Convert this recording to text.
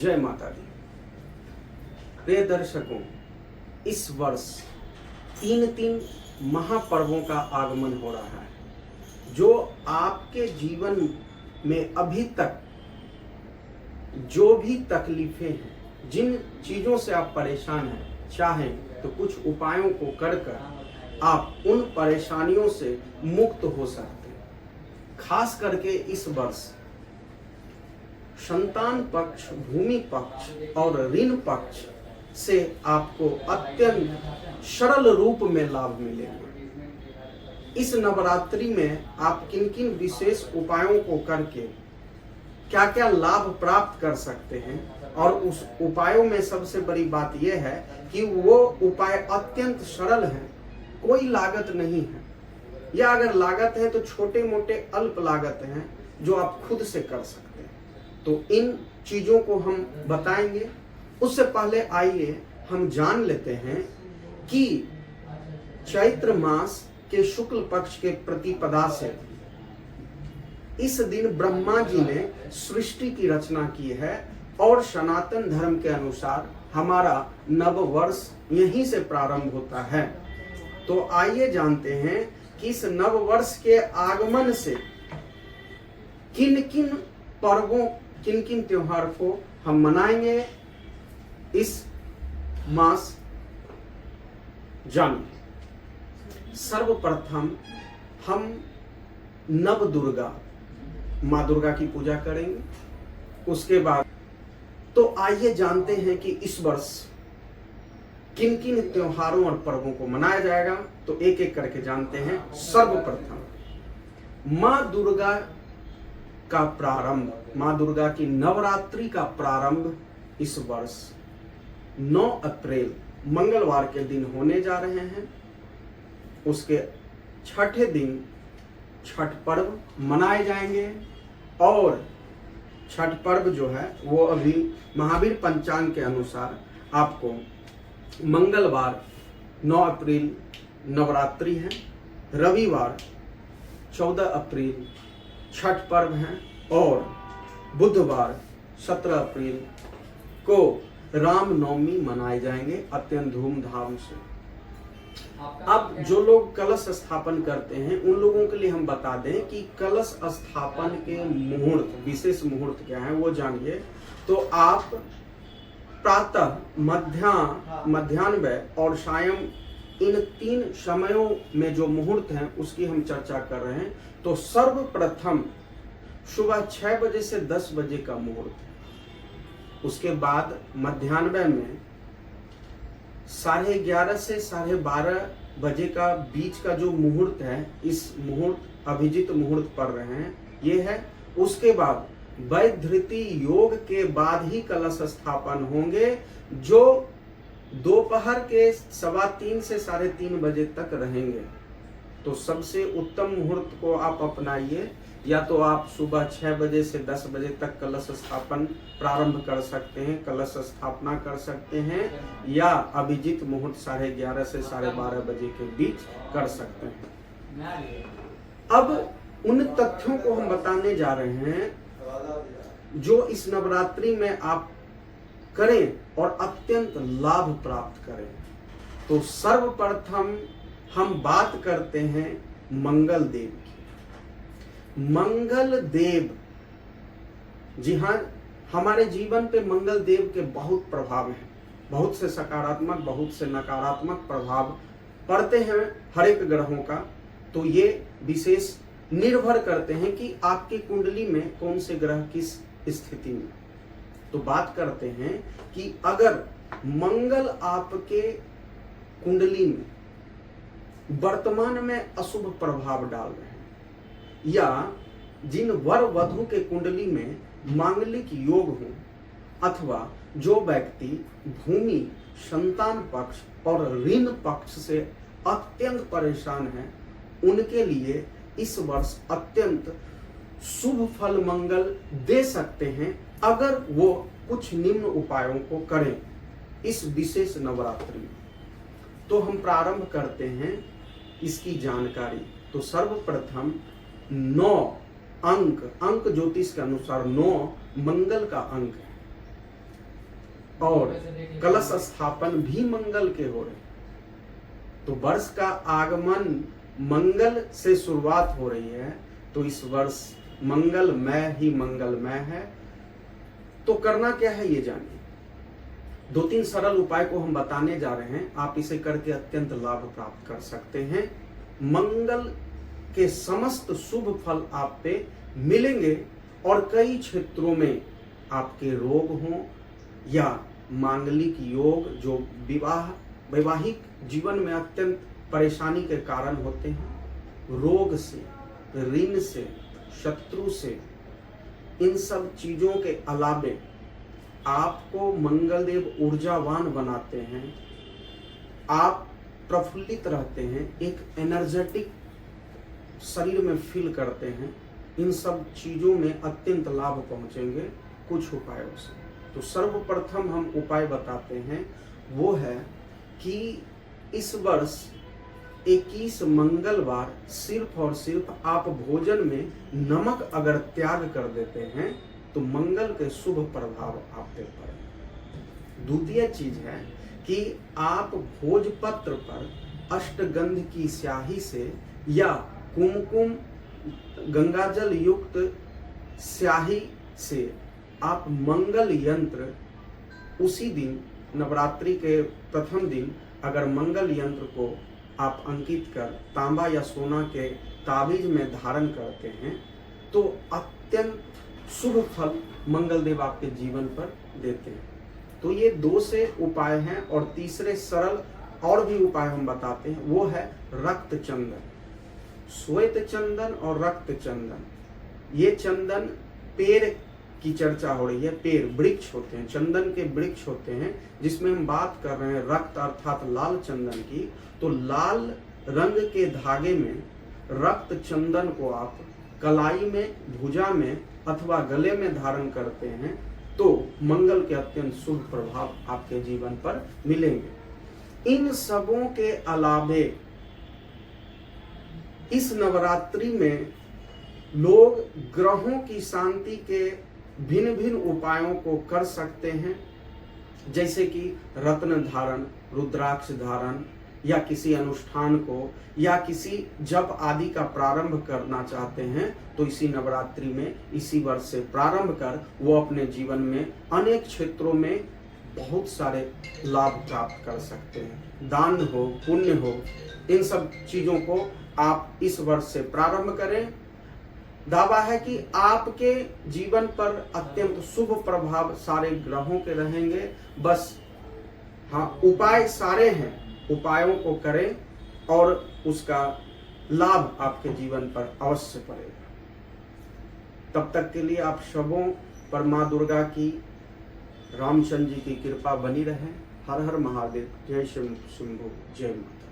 जय माता दी। प्रिय दर्शकों, इस वर्ष तीन महापर्वों का आगमन हो रहा है जो आपके जीवन में अभी तक जो भी तकलीफें हैं, जिन चीजों से आप परेशान हैं, चाहें तो कुछ उपायों को कर आप उन परेशानियों से मुक्त हो सकते हैं। खास करके इस वर्ष संतान पक्ष, भूमि पक्ष और ऋण पक्ष से आपको अत्यंत सरल रूप में लाभ मिलेगा। इस नवरात्रि में आप किन किन विशेष उपायों को करके क्या क्या लाभ प्राप्त कर सकते हैं, और उस उपायों में सबसे बड़ी बात यह है कि वो उपाय अत्यंत सरल हैं, कोई लागत नहीं है, या अगर लागत है तो छोटे मोटे अल्प लागत हैं जो आप खुद से कर सकते हैं। तो इन चीजों को हम बताएंगे। उससे पहले आइए हम जान लेते हैं कि चैत्र मास के शुक्ल पक्ष के प्रतिपदा से इस दिन ब्रह्मा जी ने सृष्टि की रचना की है, और सनातन धर्म के अनुसार हमारा नव वर्ष यहीं से प्रारंभ होता है। तो आइए जानते हैं कि इस नव वर्ष के आगमन से किन किन पर्वों, किन किन त्योहार को हम मनाएंगे इस मास। जानिए, सर्वप्रथम हम नव दुर्गा, माँ दुर्गा की पूजा करेंगे। उसके बाद तो आइए जानते हैं कि इस वर्ष किन किन त्योहारों और पर्वों को मनाया जाएगा। तो एक एक करके जानते हैं। सर्वप्रथम माँ दुर्गा का प्रारंभ, माँ दुर्गा की नवरात्रि का प्रारंभ इस वर्ष 9 अप्रैल मंगलवार के दिन होने जा रहे हैं। उसके छठे दिन छठ पर्व मनाए जाएंगे, और छठ पर्व जो है वो अभी महावीर पंचांग के अनुसार आपको मंगलवार 9 अप्रैल नवरात्रि है, रविवार 14 अप्रैल छठ पर्व है, और बुधवार 17 अप्रैल को रामनवमी मनाए जाएंगे अत्यंत धूमधाम से। अब जो लोग कलश स्थापन करते हैं उन लोगों के लिए हम बता दें कि कलश स्थापन के मुहूर्त, विशेष मुहूर्त क्या है वो जानिए। तो आप प्रातः, मध्याह्न और सायं, इन 3 समयों में जो मुहूर्त हैं उसकी हम चर्चा कर रहे हैं। तो सर्वप्रथम सुबह 6 बजे से 10 बजे का मुहूर्त है। उसके बाद मध्याह्न में 11:30 से 12:30 बजे का बीच का जो मुहूर्त है, इस मुहूर्त अभिजित मुहूर्त पढ़ रहे हैं, ये है। उसके बाद वैधृति योग के बाद ही कलश स्थापन होंगे, जो दोपहर के 3:15 से 3:30 बजे तक रहेंगे। तो सबसे उत्तम मुहूर्त को आप अपनाइए। या तो आप सुबह 6 बजे से 10 बजे तक कलश स्थापन प्रारंभ कर सकते हैं, कलश स्थापना कर सकते हैं, या अभिजीत मुहूर्त 11:30 से 12:30 बजे के बीच कर सकते हैं। अब उन तथ्यों को हम बताने जा रहे हैं जो इस नवरात्रि में आप करें और अत्यंत लाभ प्राप्त करें। तो सर्वप्रथम हम बात करते हैं मंगल देव की। मंगल देव, जी हाँ, हमारे जीवन पे मंगल देव के बहुत प्रभाव हैं। बहुत से सकारात्मक, बहुत से नकारात्मक प्रभाव पड़ते हैं हर एक ग्रहों का। तो ये विशेष निर्भर करते हैं कि आपकी कुंडली में कौन से ग्रह किस स्थिति में। तो बात करते हैं कि अगर मंगल आपके कुंडली में वर्तमान में अशुभ प्रभाव डाल रहे हैं, या जिन वर वधु के कुंडली में मांगलिक योग हो, अथवा जो व्यक्ति भूमि, संतान पक्ष और ऋण पक्ष से अत्यंत परेशान हैं, उनके लिए इस वर्ष अत्यंत शुभ फल मंगल दे सकते हैं अगर वो कुछ निम्न उपायों को करें इस विशेष नवरात्रि में। तो हम प्रारंभ करते हैं इसकी जानकारी। तो सर्वप्रथम 9 अंक ज्योतिष के अनुसार 9 मंगल का अंक है। और कलश स्थापन भी मंगल के हो रहे। तो वर्ष का आगमन मंगल से शुरुआत हो रही है, तो इस वर्ष मंगलमय ही मंगलमय है। तो करना क्या है ये जानिए। 2-3 सरल उपाय को हम बताने जा रहे हैं, आप इसे करके अत्यंत लाभ प्राप्त कर सकते हैं। मंगल के समस्त शुभ फल आप पे मिलेंगे और कई क्षेत्रों में आपके रोग हों या मांगलिक योग, जो वैवाहिक जीवन में अत्यंत परेशानी के कारण होते हैं, रोग से, ऋण से, शत्रु से, इन सब चीजों के अलावे आपको मंगलदेव ऊर्जावान बनाते हैं, आप प्रफुल्लित रहते हैं, एक एनर्जेटिक शरीर में फील करते हैं। इन सब चीजों में अत्यंत लाभ पहुंचेंगे कुछ उपायों से। तो सर्वप्रथम हम उपाय बताते हैं, वो है कि इस वर्ष 21 मंगलवार सिर्फ और सिर्फ आप भोजन में नमक अगर त्याग कर देते हैं तो मंगल के शुभ प्रभाव आप पे पड़े। द्वितीय चीज है कि आप भोजपत्र पर अष्टगंध की स्याही से या कुमकुम गंगाजल युक्त स्याही से आप मंगल यंत्र उसी दिन, नवरात्रि के प्रथम दिन, अगर मंगल यंत्र को आप अंकित कर तांबा या सोना के ताबीज में धारण करते हैं तो अत्यंत शुभ फल मंगलदेव आपके जीवन पर देते हैं। तो ये 2 से उपाय हैं। और तीसरे सरल और भी उपाय हम बताते हैं, वो है रक्त चंदन। श्वेत चंदन और रक्त चंदन, ये चंदन पेड़ की चर्चा हो रही है। पेड़ वृक्ष होते हैं, चंदन के वृक्ष होते हैं, जिसमें हम बात कर रहे हैं रक्त अर्थात लाल चंदन की। तो लाल रंग के धागे में रक्त चंदन को आप कलाई में, भुजा में अथवा गले में धारण करते हैं तो मंगल के अत्यंत शुभ प्रभाव आपके जीवन पर मिलेंगे। इन सबों के अलावे इस नवरात्रि में लोग ग्रहों की शांति के भिन्न भिन्न उपायों को कर सकते हैं, जैसे कि रत्न धारण, रुद्राक्ष धारण, या किसी अनुष्ठान को या किसी जप आदि का प्रारंभ करना चाहते हैं तो इसी नवरात्रि में, इसी वर्ष से प्रारंभ कर वो अपने जीवन में अनेक क्षेत्रों में बहुत सारे लाभ प्राप्त कर सकते हैं। दान हो, पुण्य हो, इन सब चीजों को आप इस वर्ष से प्रारंभ करें। दावा है कि आपके जीवन पर अत्यंत शुभ प्रभाव सारे ग्रहों के रहेंगे। बस हाँ, उपाय सारे हैं, उपायों को करें और उसका लाभ आपके जीवन पर अवश्य पड़ेगा। तब तक के लिए आप सबों पर माँ दुर्गा की, रामचंद्र जी की कृपा बनी रहे। हर हर महादेव। जय शिव शंभु, जय माता।